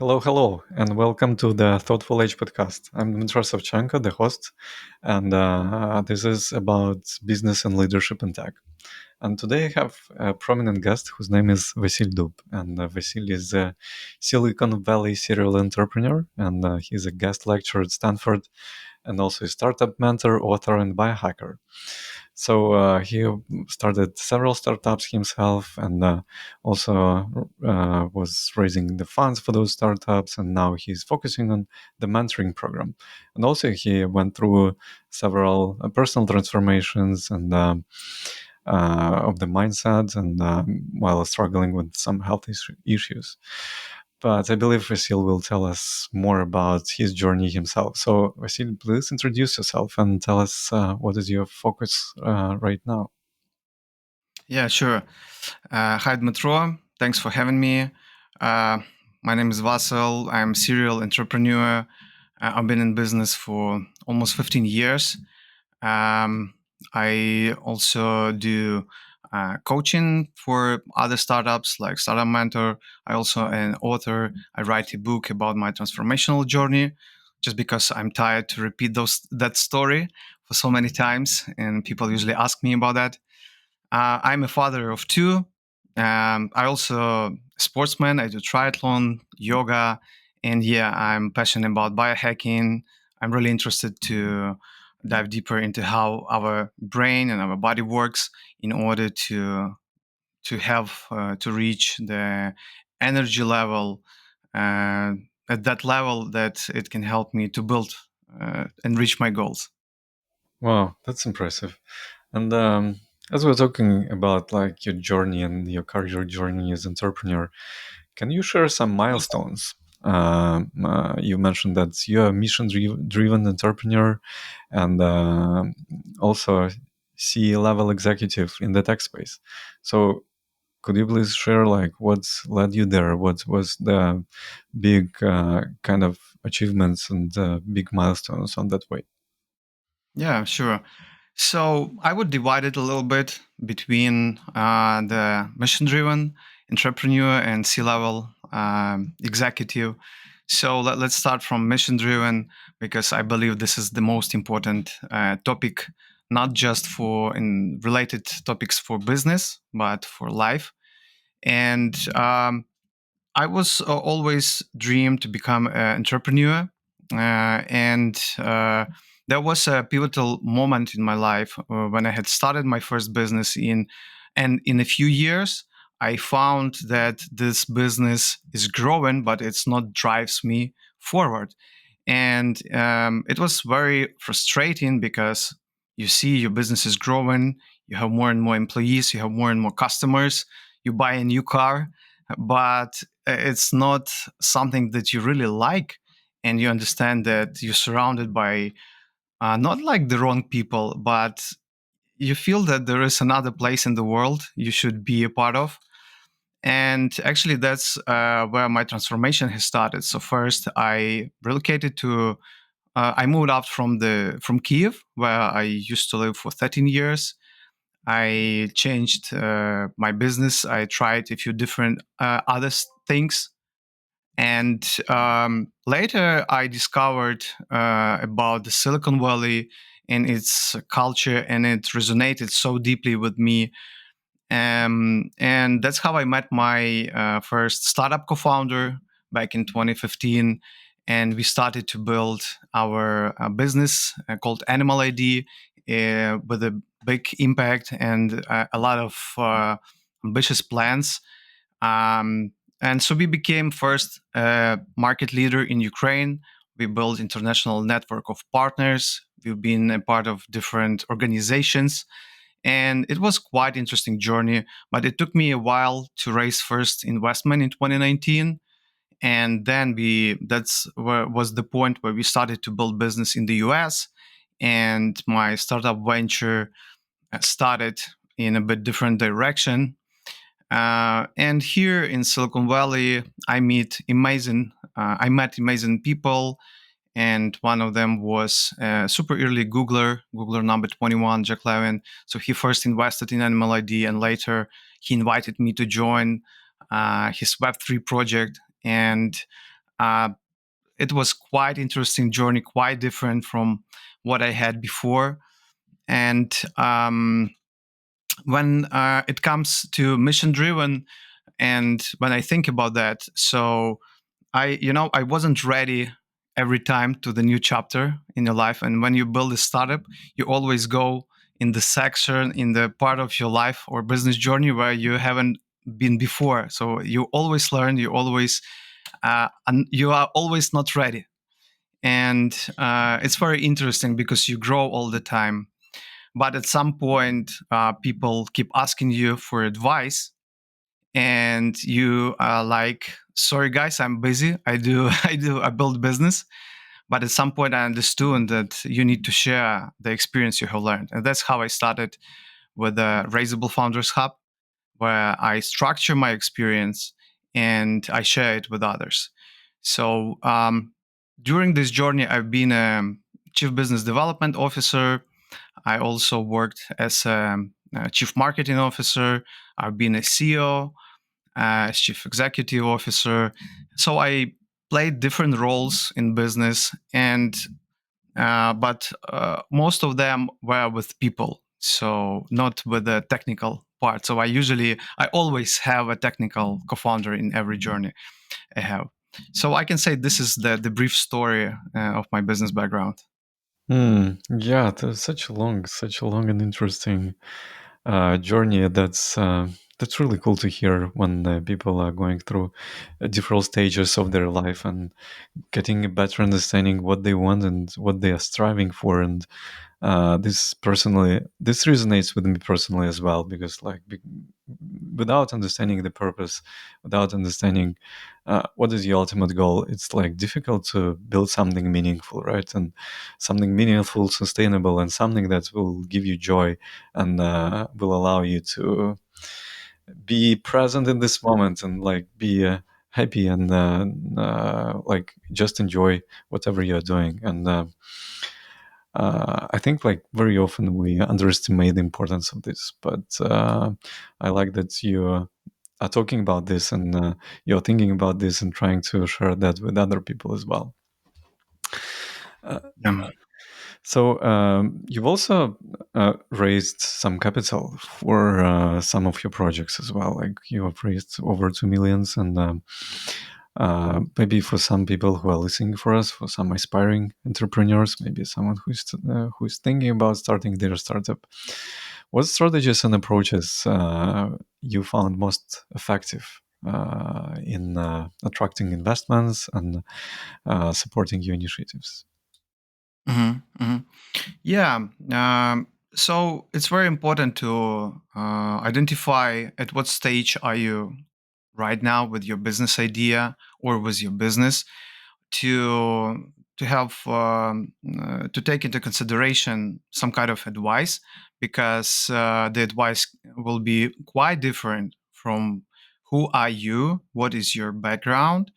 Hello, and welcome to the Thoughtful Age podcast. I'm Dmitry Savchenko, the host, and this is about business and leadership in tech. And today I have a prominent guest whose name is Vasyl Dub. And Vasyl is a Silicon Valley serial entrepreneur, and he's a guest lecturer at Stanford, and also a startup mentor, author, and biohacker. So he started several startups himself, and also was raising the funds for those startups. And now he's focusing on the mentoring program. And also he went through several personal transformations and of the mindset, and while struggling with some health issues. But I believe Vasyl will tell us more about his journey himself. So, Vasyl, please introduce yourself and tell us what is your focus right now. Yeah, sure. Hi, Dmitro. Thanks for having me. Uh, my name is Vasyl. I'm a serial entrepreneur. I've been in business for almost 15 years. Um, I also do coaching for other startups like Startup Mentor. I also an author. I write a book about my transformational journey just because I'm tired to repeat that story for so many times, and people usually ask me about that. I'm a father of two. I also a sportsman. I do triathlon, yoga, and yeah, I'm passionate about biohacking. I'm really interested to dive deeper into how our brain and our body works in order to reach the energy level uh, at that level that it can help me to build and reach my goals. Wow, that's impressive. And as we're talking about like your journey and your career journey as entrepreneur, can you share some milestones? You mentioned that you're a mission-driven entrepreneur and also C-level executive in the tech space. So, could you please share like what's led you there? What was the big kind of achievements and big milestones on that way? Yeah, sure. So I would divide it a little bit between the mission-driven entrepreneur and C-level executive. So let's start from mission-driven because I believe this is the most important topic, not just for in related topics for business, but for life. And I was always dreamed to become an entrepreneur, and there was a pivotal moment in my life when I had started my first business and in a few years I found that this business is growing, but it's not drives me forward, and it was very frustrating because you see your business is growing, you have more and more employees, you have more and more customers, you buy a new car, but it's not something that you really like, and you understand that you're surrounded by not like the wrong people, but you feel that there is another place in the world you should be a part of. And actually that's where my transformation has started. So first I relocated to I moved out from Kiev, where I used to live for 13 years. I changed my business. I tried a few different things, and later I discovered about the Silicon Valley and its culture, and it resonated so deeply with me. And that's how I met my first startup co-founder back in 2015. And we started to build our business called Animal ID with a big impact and a lot of ambitious plans. And so we became first market leader in Ukraine. We built international network of partners. We've been a part of different organizations, and it was quite interesting journey. But it took me a while to raise first investment in 2019, and then we that's where was the point where we started to build business in the US, and my startup venture started in a bit different direction. And here in Silicon Valley, I met amazing people, and one of them was super early Googler number 21, Jack Levin. So he first invested in Animal ID, and later he invited me to join his Web3 project. And it was quite interesting journey, quite different from what I had before. And when it comes to mission driven, and when I think about that, so I wasn't ready every time to the new chapter in your life. And when you build a startup, you always go in the section, in the part of your life or business journey where you haven't been before. So you always learn, and you are always not ready. And it's very interesting because you grow all the time. But at some point, people keep asking you for advice, and you are like, "Sorry, guys, I'm busy. I build business." But at some point, I understood that you need to share the experience you have learned, and that's how I started with the Raisable Founders Hub, where I structure my experience and I share it with others. So during this journey, I've been a chief business development officer. I also worked as a chief marketing officer. I've been a CEO, as chief executive officer. So I played different roles in business, and but most of them were with people, so not with the technical part. So I always have a technical co-founder in every journey I have. So I can say this is the brief story of my business background. Yeah, there's such a long and interesting journey. That's really cool to hear when people are going through different stages of their life and getting a better understanding what they want and what they are striving for. And this resonates with me personally as well, because without understanding the purpose, without understanding what is the ultimate goal, it's like difficult to build something meaningful, right? And something meaningful, sustainable, and something that will give you joy and will allow you to be present in this moment and like be happy and like just enjoy whatever you're doing. And I think like very often we underestimate the importance of this, but I like that you are talking about this and you're thinking about this and trying to share that with other people as well. Uh, Yeah. so you've also raised some capital for some of your projects as well. Like you have raised over 2 millions, and maybe for some people who are listening for us, for some aspiring entrepreneurs, maybe someone who's thinking about starting their startup, what strategies and approaches you found most effective in attracting investments and supporting your initiatives? Hmm. Hmm. Yeah. So it's very important to identify at what stage are you right now with your business idea or with your business, to have to take into consideration some kind of advice, because the advice will be quite different from who are you, what is your background,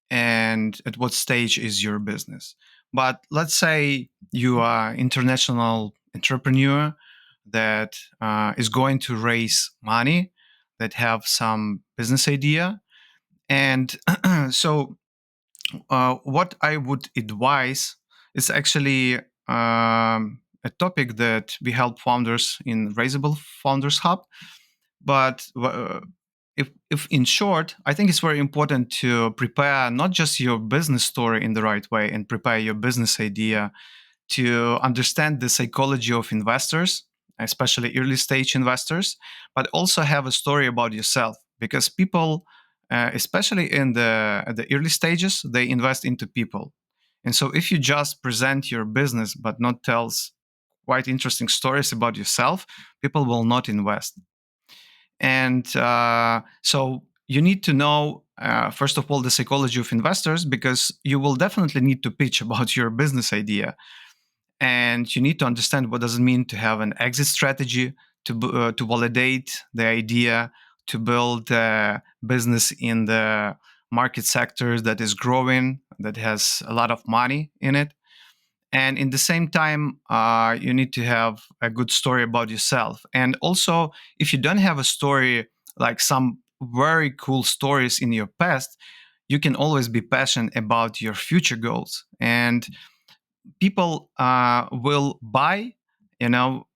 and at what stage is your business. But let's say you are international entrepreneur that is going to raise money, that have some business idea. And so what I would advise is actually a topic that we help founders in Raisable Founders Hub. But if in short, I think it's very important to prepare not just your business story in the right way and prepare your business idea, to understand the psychology of investors, especially early stage investors, but also have a story about yourself, because people, especially in the early stages, they invest into people. And so if you just present your business but not tells quite interesting stories about yourself, people will not invest. And so you need to know, first of all, the psychology of investors, because you will definitely need to pitch about your business idea. And you need to understand what does it mean to have an exit strategy, to validate the idea, to build a business in the market sector that is growing, that has a lot of money in it. And in the same time, you need to have a good story about yourself. And also, if you don't have a story, like some very cool stories in your past, you can always be passionate about your future goals. And people will buy,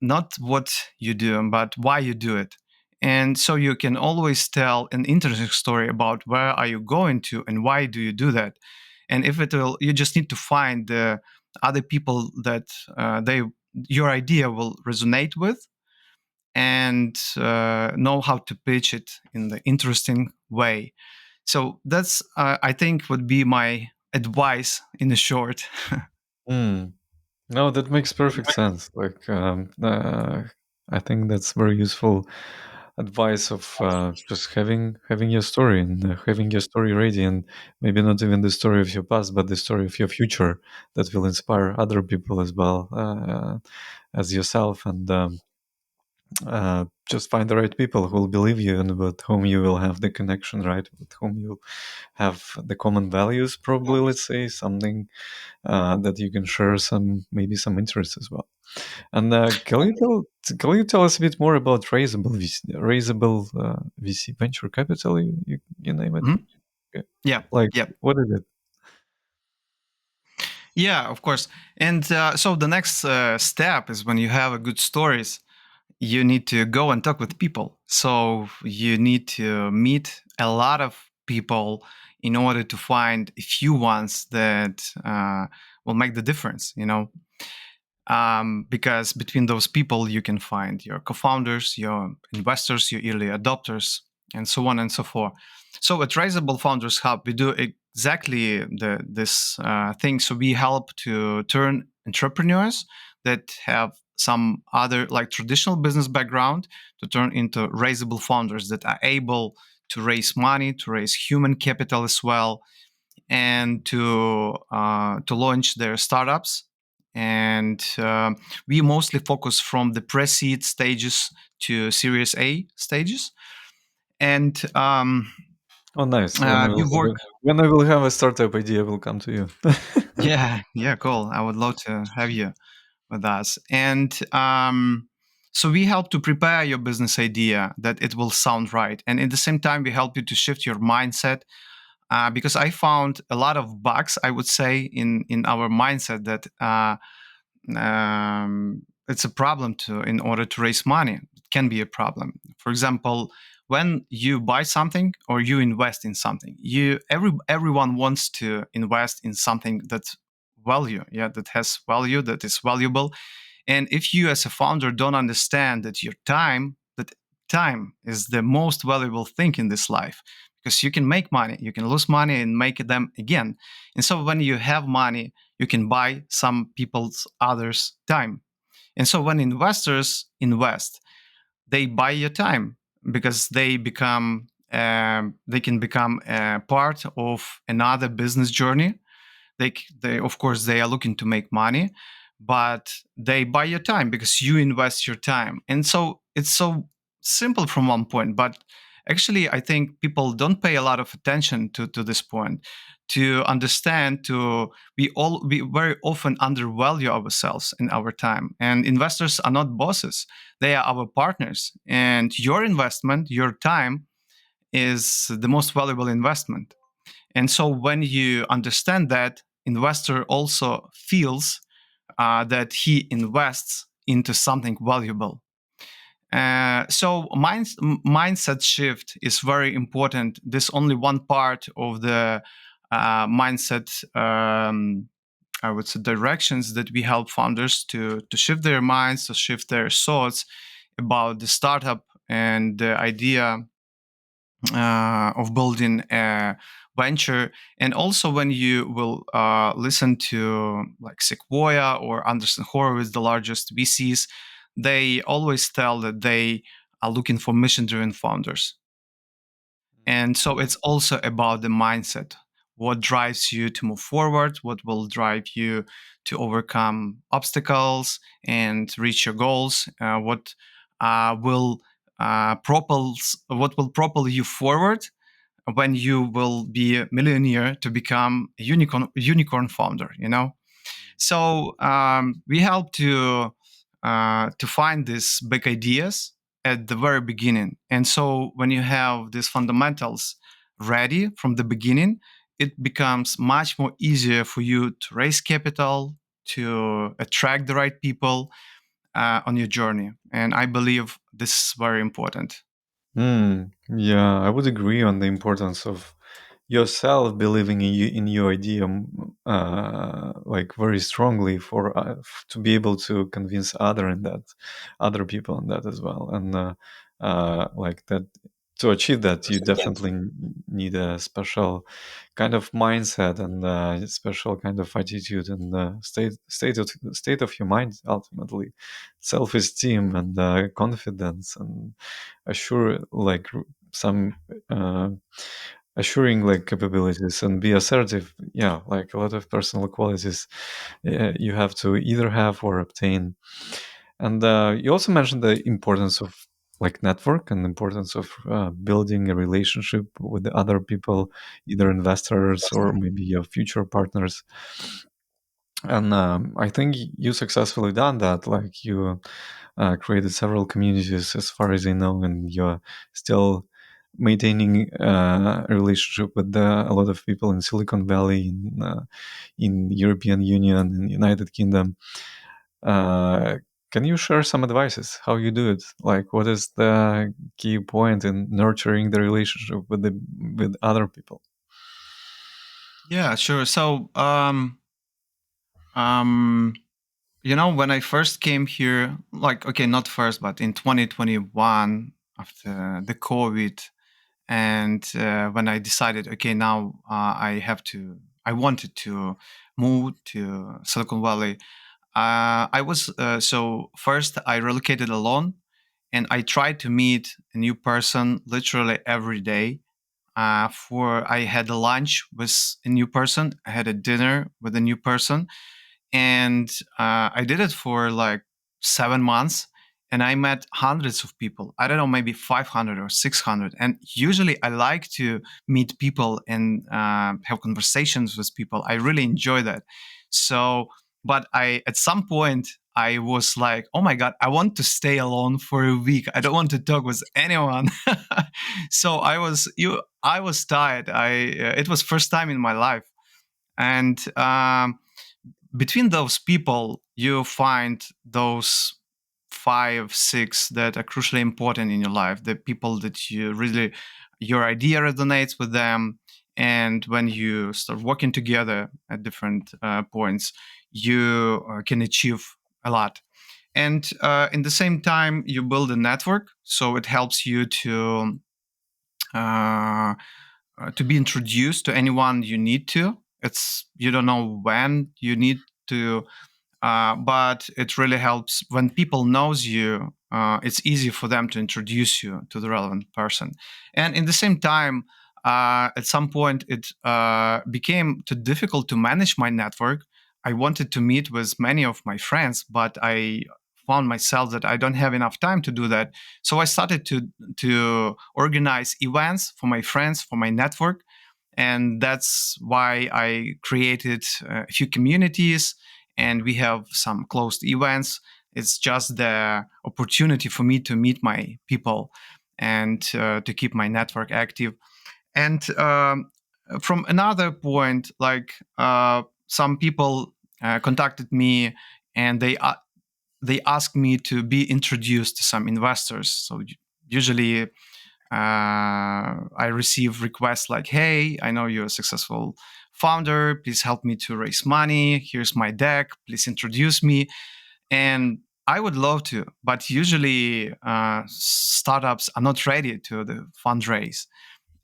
not what you do, but why you do it. And so you can always tell an interesting story about where are you going to and why do you do that. And if it will, you just need to find the other people that they your idea will resonate with, and know how to pitch it in the interesting way. So that's, I think, would be my advice in the short. Hmm. No, that makes perfect sense. I think that's very useful advice of just having your story and having your story ready, and maybe not even the story of your past, but the story of your future that will inspire other people as well as yourself, and just find the right people who will believe you and with whom you will have the connection, right? With whom you have the common values, probably. Let's say something that you can share some interests as well. And can you tell us a bit more about Raisable VC venture capital? You name it. Mhm. Okay. Yeah, Like yeah. what is it? Yeah, of course. And so the next step is, when you have a good stories, you need to go and talk with people. So you need to meet a lot of people in order to find a few ones that will make the difference. Because between those people you can find your co-founders, your investors, your early adopters, and so on and so forth. So at Raisable Founders Hub, we do exactly this thing. So we help to turn entrepreneurs that have some other, like, traditional business background, to turn into raisable founders that are able to raise money, to raise human capital as well, and to launch their startups. And we mostly focus from the pre-seed stages to Series A stages. And Oh, nice. we work. When I will have a startup idea, I will come to you. Yeah, yeah, cool. I would love to have you with us. And so we help to prepare your business idea that it will sound right, and at the same time we help you to shift your mindset, because I found a lot of bugs, I would say, in our mindset, that it's a problem to in order to raise money. It can be a problem. For example, when you buy something or you invest in something, everyone wants to invest in something that's value, yeah, that has value, that is valuable. And if you as a founder don't understand that time is the most valuable thing in this life, because you can make money, you can lose money and make them again. And so when you have money, you can buy some people's others' time. And so when investors invest, they buy your time, because they can become a part of another business journey. They of course they are looking to make money, but they buy your time because you invest your time. And so it's so simple from one point, but actually I think people don't pay a lot of attention to this point, to understand, to we very often undervalue ourselves and our time. And investors are not bosses, they are our partners, and your investment, your time, is the most valuable investment. And so when you understand that, investor also feels that he invests into something valuable. So mindset shift is very important. This only one part of the mindset, I would say, directions that we help founders to shift their minds, to shift their thoughts about the startup and the idea of building a venture. And also when you will listen to, like, Sequoia or Anderson Horowitz, the largest VCs, they always tell that they are looking for mission-driven founders. And so it's also about the mindset. What drives you to move forward? What will drive you to overcome obstacles and reach your goals? What will propel you forward when you will be a millionaire to become a unicorn founder? So we help to find these big ideas at the very beginning. And so when you have these fundamentals ready from the beginning, it becomes much more easier for you to raise capital, to attract the right people on your journey. And I believe this is very important. Yeah, I would agree on the importance of yourself believing in your idea, like very strongly for to be able to convince other people in that as well, and like that. To achieve that, you definitely need a special kind of mindset and a special kind of attitude and state of your mind. Ultimately, self-esteem and confidence and assure like some uh, assuring like capabilities and be assertive. Yeah, like a lot of personal qualities you have to either have or obtain. And you also mentioned the importance of like network and the importance of building a relationship with the other people, either investors or maybe your future partners. And I think you successfully done that. Like you created several communities, as far as I know, and you're still maintaining a relationship with a lot of people in Silicon Valley, in European Union, in United Kingdom. Uh, can you share some advices how you do it? Like, what is the key point in nurturing the relationship with other people? Yeah, sure. So, um, when I first came here, like, okay, not first, but in 2021, after the COVID, and when I decided, okay, now I wanted to move to Silicon Valley. I was so first I relocated alone, and I tried to meet a new person literally every day. For I had a lunch with a new person, I had a dinner with a new person, and I did it for like 7 months, and I met hundreds of people. I don't know, maybe 500 or 600. And usually, I like to meet people and have conversations with people. I really enjoy that. So, but I at some point I was like, oh my god, I want to stay alone for a week. I don't want to talk with anyone. So I was tired. I It was first time in my life, and between those people, you find those five, six that are crucially important in your life. The people that you really, your idea resonates with them. And when you start working together at different points, you can achieve a lot. And in the same time, you build a network. So it helps you uh, to be introduced to anyone you need to. You don't know when you need to, but it really helps when people knows you. It's easy for them to introduce you to the relevant person, and in the same time, at some point, it became too difficult to manage my network. I wanted to meet with many of my friends, but I found myself that I don't have enough time to do that. So I started to organize events for my friends, for my network, and that's why I created a few communities, and we have some closed events. It's just the opportunity for me to meet my people and to keep my network active. And from another point, like some people contacted me, and they asked me to be introduced to some investors. So usually I receive requests like, hey, I know you're a successful founder. Please help me to raise money. Here's my deck. Please introduce me. And I would love to, but usually startups are not ready to the fundraise.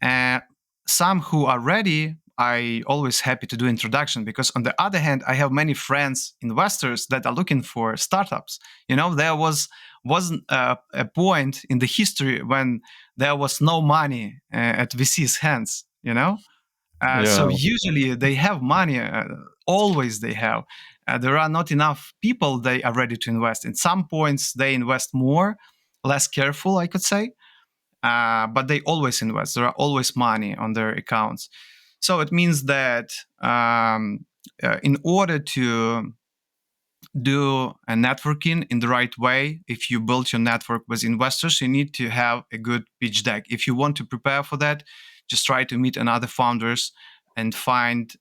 And some who are ready, I always happy to do introduction, because on the other hand, I have many friends, investors that are looking for startups. There wasn't a point in the history when there was no money at VC's hands. So Yeah, usually they have money. Always they have. There are not enough people they are ready to invest. In some points, they invest more, less careful, I could say, but they always invest. There are always money on their accounts. So it means that in order to do a networking in the right way, if you build your network with investors, you need to have a good pitch deck. If you want to prepare for that, just try to meet another founders and find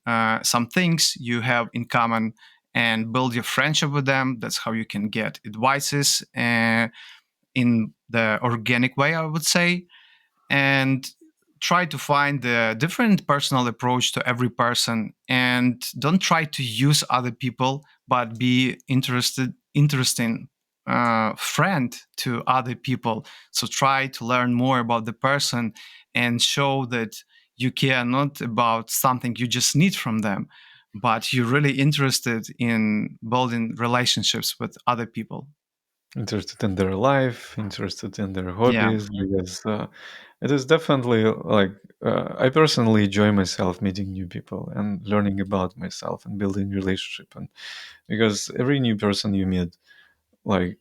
some things you have in common and build your friendship with them. That's how you can get advices in the organic way, I would say, and try to find a different personal approach to every person, and don't try to use other people, but be interesting friend to other people. So try to learn more about the person and show that you care not about something you just need from them, but you're really interested in building relationships with other people. Interested in their life, interested in their Yeah. hobbies, because it is definitely like I personally enjoy myself meeting new people and learning about myself and building relationship. And because every new person you meet, like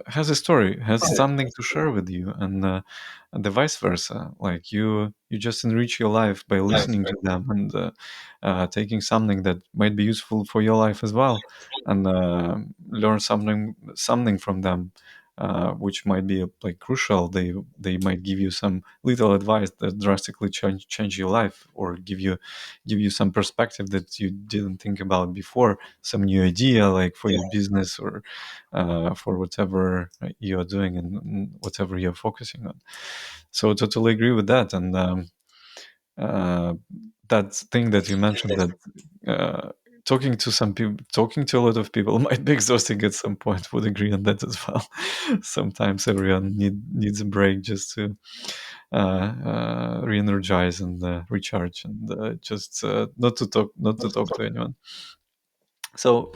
has a story, has something to share with you, and the vice versa. Like you just enrich your life by listening to them and taking something that might be useful for your life as well, and learn something from them. Which might be like crucial. They might give you some little advice that drastically change your life, or give you some perspective that you didn't think about before, some new idea like for your business, or for whatever you're doing and whatever you're focusing on. So totally agree with that. And uh, that thing that you mentioned, that uh, talking to a lot of people might be exhausting at some point. Would agree on that as well. Sometimes everyone needs a break just to re-energize and recharge, and just not to talk to anyone. So,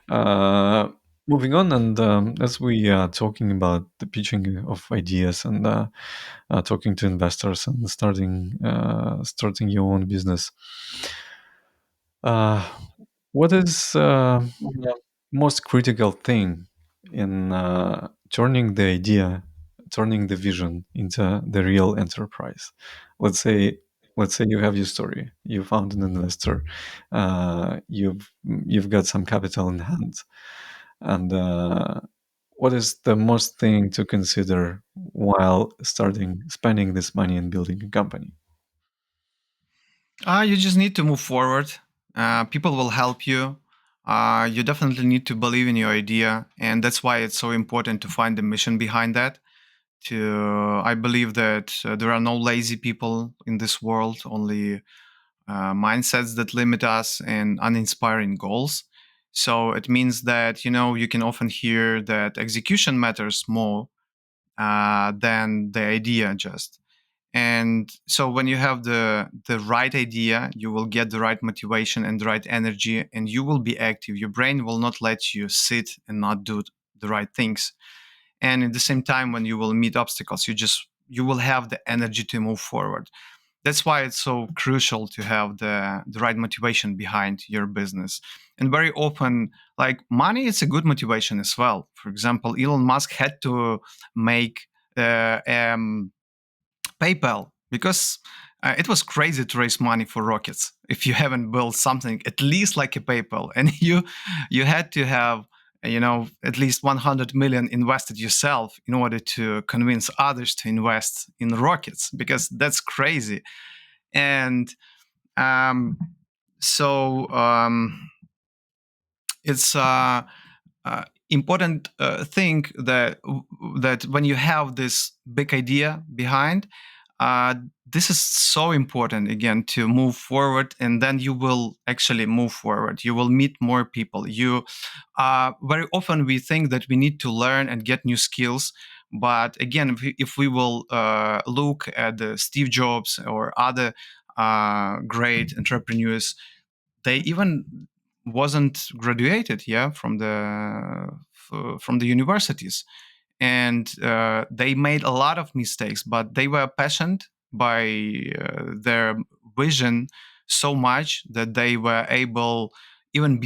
uh, moving on, and as we are talking about the pitching of ideas, and talking to investors, and starting your own business, uh, what is most critical thing in turning the vision into the real enterprise? Let's say, you have your story. You found an investor. You've got some capital in hand, and what is the most thing to consider while starting spending this money and building a company? You just need to move forward. People will help you. You definitely need to believe in your idea, and that's why it's so important to find the mission behind that. I believe that there are no lazy people in this world, only mindsets that limit us and uninspiring goals. So it means that you can often hear that execution matters more than the idea just. And so when you have the right idea, you will get the right motivation and the right energy, and you will be active. Your brain will not let you sit and not do the right things. And at the same time, when you will meet obstacles, you will have the energy to move forward. That's why it's so crucial to have the right motivation behind your business. And very often, like, money is a good motivation as well. For example, Elon Musk had to make uh, um, PayPal because it was crazy to raise money for rockets if you haven't built something at least like a PayPal, and you had to have at least 100 million invested yourself in order to convince others to invest in rockets, because that's crazy. And um, so it's important thing that when you have this big idea behind, uh, this is so important again to move forward, and then you will actually move forward. You will meet more people. You very often we think that we need to learn and get new skills, but again, if we will look at the Steve Jobs or other great entrepreneurs, they even wasn't graduated, yeah, from the universities, and they made a lot of mistakes, but they were passionate by their vision so much that they were able even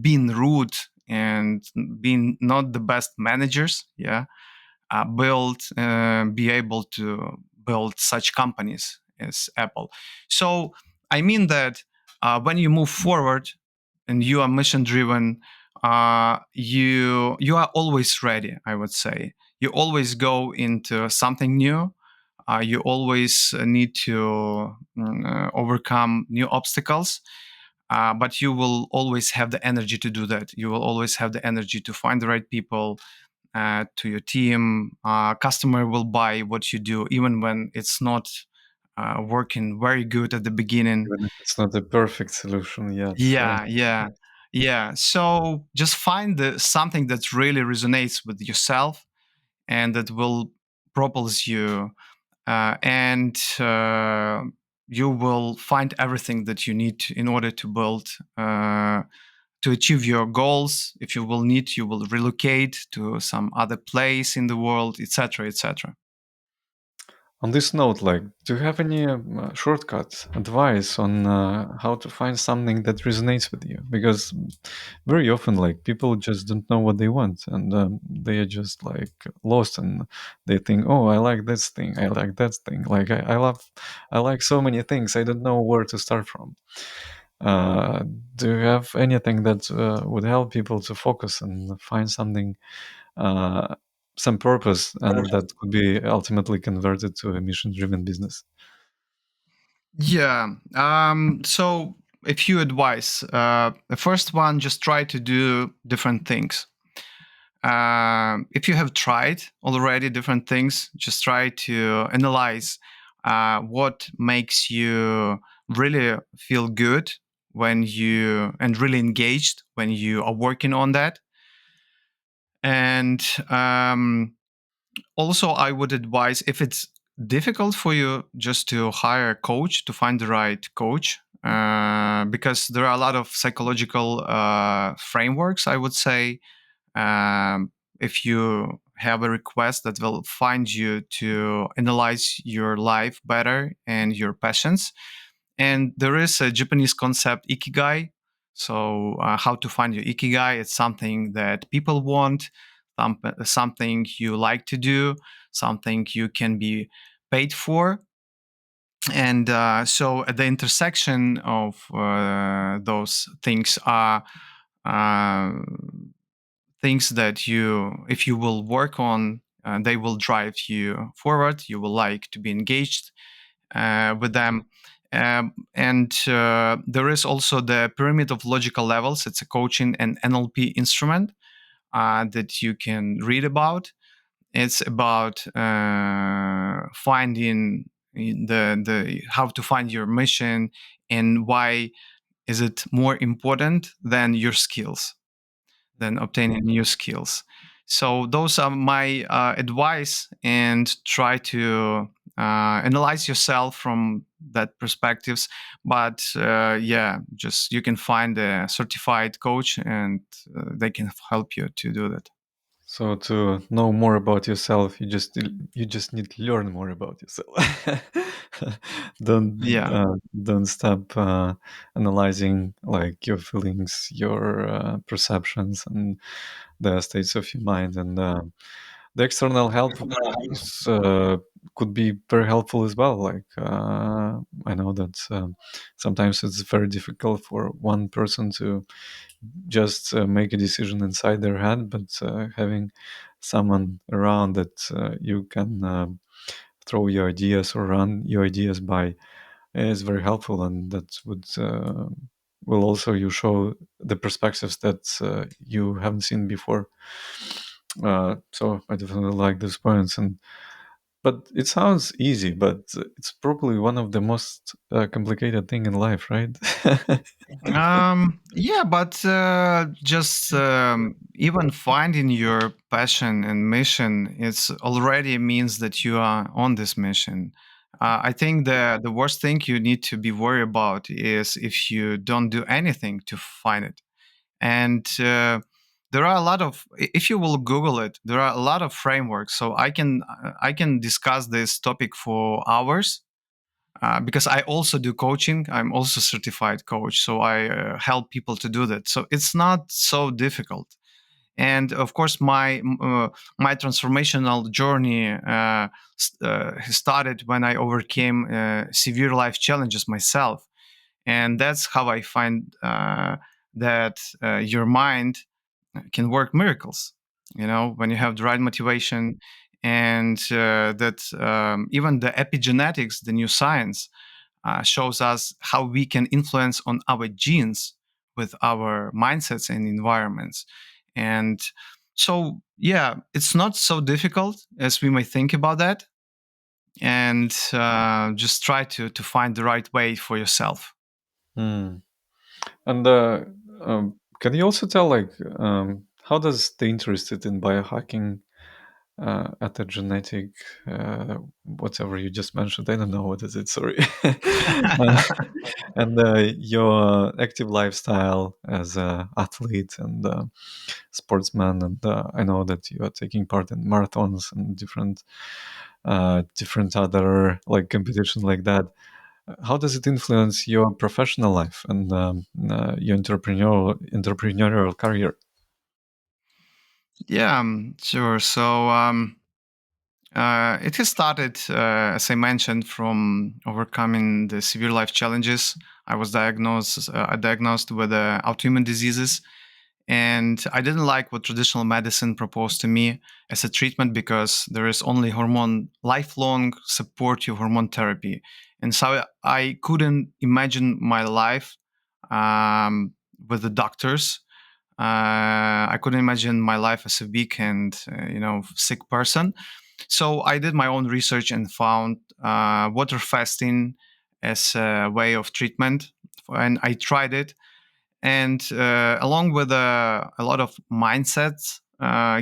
being rude and being not the best managers, yeah, be able to build such companies as Apple. So I mean that when you move forward and you are mission driven, you are always ready. I would say you always go into something new. You always need to overcome new obstacles, but you will always have the energy to do that. You will always have the energy to find the right people to your team. Customer will buy what you do, even when it's not working very good at the beginning. Even if it's not a perfect solution yet, right? Yeah, yeah, yeah. So just find something that really resonates with yourself and that will propels you, and you will find everything that you need in order to build. To achieve your goals, if you will need, you will relocate to some other place in the world, etc., etc. On this note, like, do you have any shortcut advice on how to find something that resonates with you? Because very often, like, people just don't know what they want, and they are just like lost, and they think, "Oh, I like this thing, I like that thing. Like, I like so many things. I don't know where to start from." Uh, do you have anything that would help people to focus and find something, uh, some purpose, and that could be ultimately converted to a mission-driven business? Yeah. So a few advice. The first one, just try to do different things. If you have tried already different things, just try to analyze what makes you really feel good when you and really engaged when you are working on that. And also, I would advise, if it's difficult for you, just to hire a coach, to find the right coach, because there are a lot of psychological frameworks, I would say. If you have a request that will find you to analyze your life better and your passions. And there is a Japanese concept, ikigai. So, how to find your ikigai? It's something that people want, something you like to do, something you can be paid for. And so, at the intersection of those things are uh, things that if you will work on, they will drive you forward. You will like to be engaged with them. And there is also the pyramid of logical levels. It's a coaching and NLP instrument that you can read about. It's about finding the how to find your mission and why is it more important than your skills, than obtaining new skills. So those are my advice, and try to analyze yourself from that perspectives. But yeah, just you can find a certified coach, and they can help you to do that. So to know more about yourself, you just need to learn more about yourself. don't Yeah. don't stop analyzing like your feelings, your perceptions, and the states of your mind. And the external help could be very helpful as well. Like I know that sometimes it's very difficult for one person to just make a decision inside their head, but having someone around that you can throw your ideas or run your ideas by is very helpful, and that would will also you show the perspectives that you haven't seen before. So I definitely like these points, and but it sounds easy, but it's probably one of the most complicated thing in life, right? Yeah, but just even finding your passion and mission, it's already means that you are on this mission. I think the worst thing you need to be worried about is if you don't do anything to find it. And there are a lot of, if you will Google it, there are a lot of frameworks. So I can discuss this topic for hours, because I also do coaching. I'm also certified coach, so I help people to do that. So it's not so difficult. And of course, my transformational journey started when I overcame severe life challenges myself, and that's how I find that your mind can work miracles. When you have the right motivation and that even the epigenetics, the new science, shows us how we can influence on our genes with our mindsets and environments. And so, yeah, it's not so difficult as we may think about that. And just try to find the right way for yourself. Hmm. And can you also tell, like, how does the interest in biohacking, at the genetic, whatever you just mentioned, I don't know what is it. Sorry. And your active lifestyle as a athlete and sportsman, and I know that you are taking part in marathons and different other like competition like that. How does it influence your professional life and your entrepreneurial career? Yeah, sure. So it has started, as I mentioned, from overcoming the severe life challenges. I was diagnosed with autoimmune diseases, and I didn't like what traditional medicine proposed to me as a treatment because there is only lifelong supportive hormone therapy, and so I couldn't imagine my life with the doctors. I couldn't imagine my life as a weak and sick person. So I did my own research and found water fasting as a way of treatment, and I tried it. And along with a lot of mindset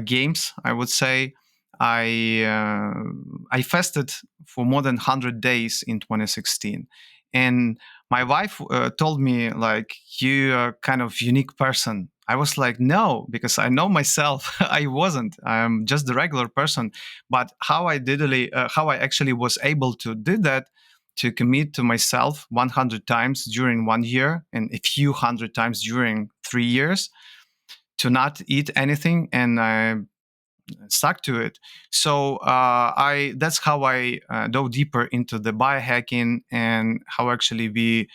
games, I would say I fasted for more than 100 days in 2016, and my wife told me like you are kind of unique person. I was like no, because I know myself. I wasn't. I'm just the regular person. But how I actually was able to do that, to commit to myself 100 times during 1 year and a few hundred times during 3 years to not eat anything, and I stuck to it. So I that's how I dove deeper into the biohacking and how actually we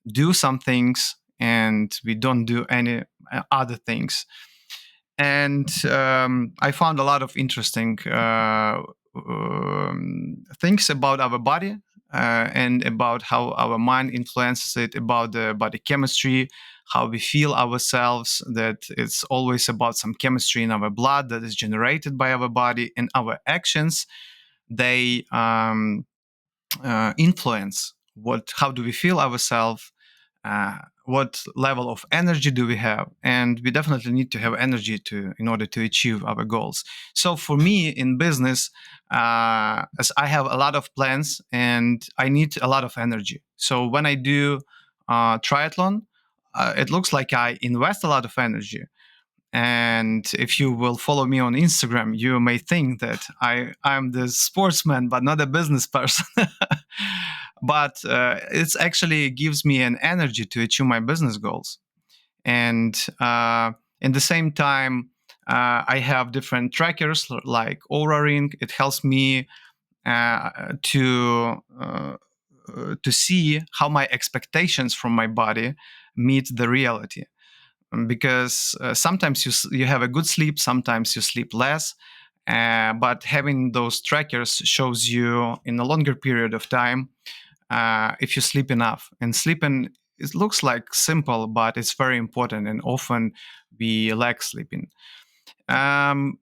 do some things and we don't do any other things. And I found a lot of interesting things about our body, and about how our mind influences it, about the body chemistry, how we feel ourselves, that it's always about some chemistry in our blood that is generated by our body, and our actions, they influence how do we feel ourselves, what level of energy do we have, and we definitely need to have energy to in order to achieve our goals. So for me in business, as I have a lot of plans and I need a lot of energy, so when I do triathlon, it looks like I invest a lot of energy. And if you will follow me on Instagram, you may think that I'm the sportsman, but not a business person. But it actually gives me an energy to achieve my business goals. And in the same time, I have different trackers like Aura Ring. It helps me to see how my expectations from my body meet the reality, because sometimes you have a good sleep, sometimes you sleep less, but having those trackers shows you in a longer period of time if you sleep enough. And sleeping, it looks like simple, but it's very important, and often we lack sleeping. And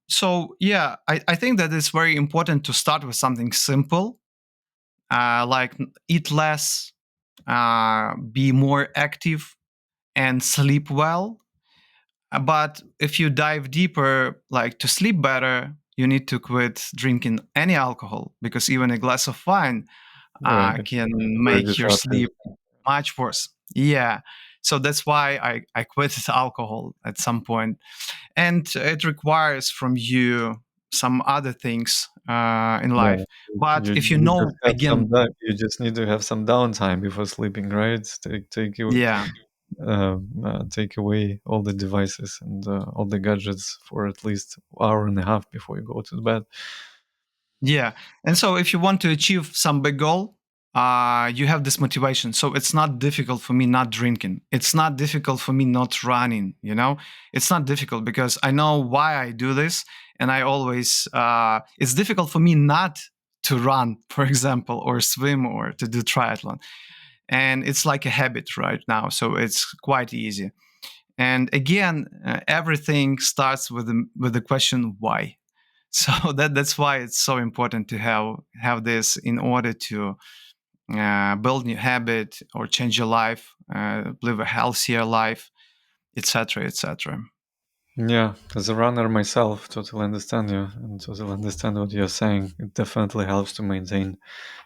so yeah, I think that it's very important to start with something simple, like eat less, be more active, and sleep well. But if you dive deeper, like to sleep better, you need to quit drinking any alcohol, because even a glass of wine Right. can Very make your disruptive. sleep much worse. Yeah. So that's why I quit alcohol at some point. And it requires from you some other things in Yeah. life. But if you You just know, have some again, you just need to have some downtime before sleeping, right? yeah, Take away all the devices and all the gadgets for at least hour and a half before you go to bed. yeah. And so if you want to achieve some big goal, you have this motivation. So it's not difficult for me not drinking. It's not difficult for me not running. It's not difficult because I know why I do this, and I always. It's difficult for me not to run, for example, or swim or to do triathlon, and it's like a habit right now. So it's quite easy. And again, everything starts with the question why. So that's why it's so important to have this in order to build new habit or change your life, live a healthier life, etc., etc. Yeah, as a runner myself, totally understand you and totally understand what you're saying. It definitely helps to maintain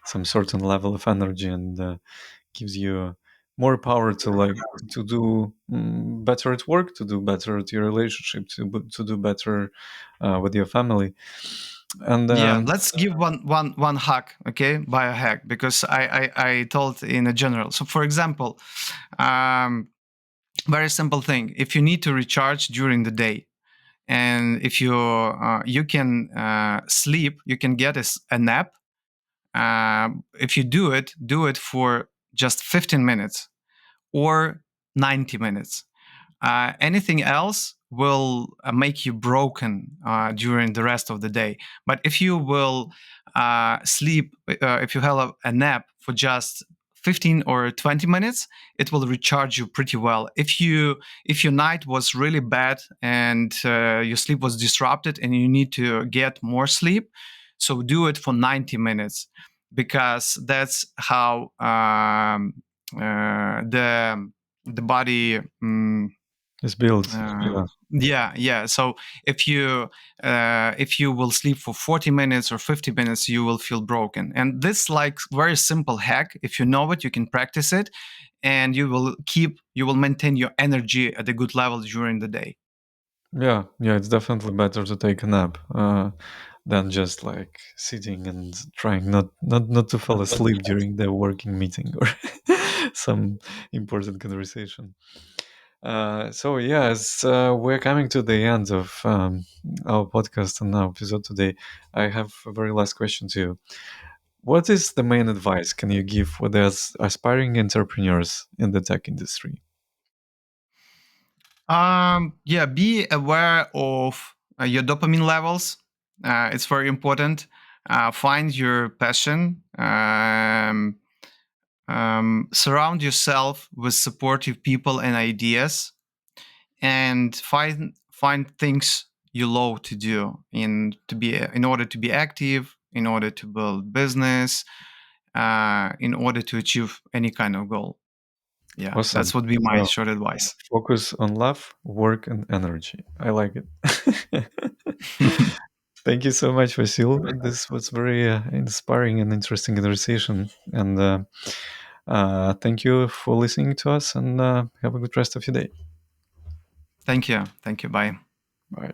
some certain level of energy and gives you more power to do better at work, to do better at your relationship, to do better with your family. And Yeah, let's give one hack, okay, biohack, because I told in a general. So, for example, um, very simple thing: if you need to recharge during the day, and if you can sleep, you can get a nap. If you do it for just 15 minutes or 90 minutes. Anything else will make you broken during the rest of the day. But if you will sleep, if you have a nap for just 15 or 20 minutes, it will recharge you pretty well. If your night was really bad and your sleep was disrupted and you need to get more sleep, so do it for 90 minutes, because that's how the body it's built. Yeah. yeah. So if you will sleep for 40 minutes or 50 minutes, you will feel broken. And this like very simple hack, if you know it, you can practice it, and you will maintain your energy at a good level during the day. Yeah, it's definitely better to take a nap than just like sitting and trying not to fall asleep during the working meeting or some important conversation. So yeah, as we're coming to the end of our podcast and our episode today, I have a very last question to you. What is the main advice can you give for the aspiring entrepreneurs in the tech industry? Yeah, be aware of your dopamine levels. It's very important. Find your passion. Surround yourself with supportive people and ideas, and find things you love to do in order to be active, in order to build business, in order to achieve any kind of goal. Yeah, Awesome. that's would be my Well, short advice. focus on love, work, and energy. I like it. Thank you so much, Vasyl. This was very inspiring and interesting conversation. And thank you for listening to us. And have a good rest of your day. Thank you. Bye. Bye.